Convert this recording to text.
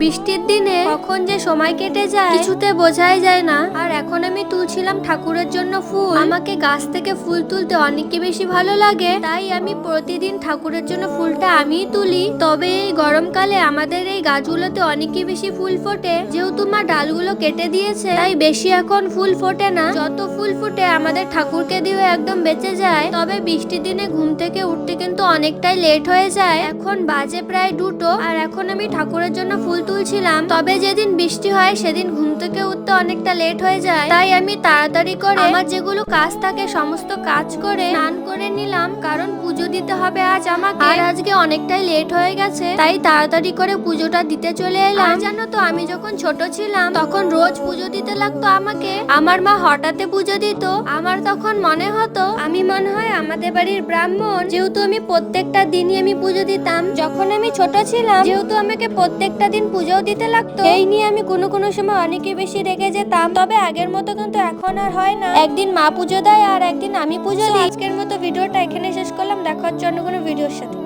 বৃষ্টির দিনে কখন যে সময় কেটে যায় কিছুতে বোঝাই যায় না। আর এখন আমি তুলছিলাম ঠাকুরের জন্য ফুল। আমাকে গাছ থেকে ফুল তুলতে অনেকই বেশি ভালো লাগে, তাই আমি প্রতিদিন ঠাকুরের জন্য ফুলটা আমিই তুলি। তবে এই গরমকালে আমাদের এই গাছগুলোতে অনেকই বেশি ফুল ফোটে, যেহেতু মা ডালগুলো কেটে দিয়েছে তাই বেশি এখন ফুল ফোটে না। যত ফুল ফুটে আমাদের ঠাকুরকে দিয়ে একদম বেঁচে যায়। তবে বৃষ্টির দিনে ঘুম থেকে উঠতে কিন্তু অনেকটাই লেট হয়ে যায়। এখন বাজে প্রায় 2টো, আর এখন আমি ঠাকুরের জন্য ফুল তুলছিলাম। তবে যেদিন বৃষ্টি হয় সেদিন ঘুম থেকে উঠতে অনেকটা লেট হয়ে যায়, তাই আমি তাড়াতাড়ি করে আমার যেগুলো কাজ থাকে সমস্ত কাজ করে স্নান করে নিলাম, কারণ পুজো দিতে হবে আজ আমাকে। আর আজকে অনেকটাই লেট হয়ে গেছে, তাই তাড়াতাড়ি করে পুজোটা দিতে চলে এলাম। আর জানো তো, আমি যখন ছোট ছিলাম তখন রোজ পুজো দিতে লাগতো আমাকে। আমার মা হঠাৎ পুজো দিত, আমার তখন মনে হতো আমি মনে হয় আমাদের বাড়ির ব্রাহ্মণ, যেহেতু আমি প্রত্যেকটা দিনই আমি পুজো দিতাম যখন আমি ছোট ছিলাম। যেহেতু আমাকে প্রত্যেকটা দিন পুজো দিতে লাগতো, এই নিয়ে আমি কোনো সময় অনেকে বেশি রেগে যেতাম। তবে আগের মতো কিন্তু এখন আর হয় না, একদিন মা পুজো দেয় আর একদিন আমি পুজো দিই। আজকের মতো ভিডিওটা এখানে শেষ করলাম, দেখা হচ্ছে অন্য কোনো ভিডিওর সাথে।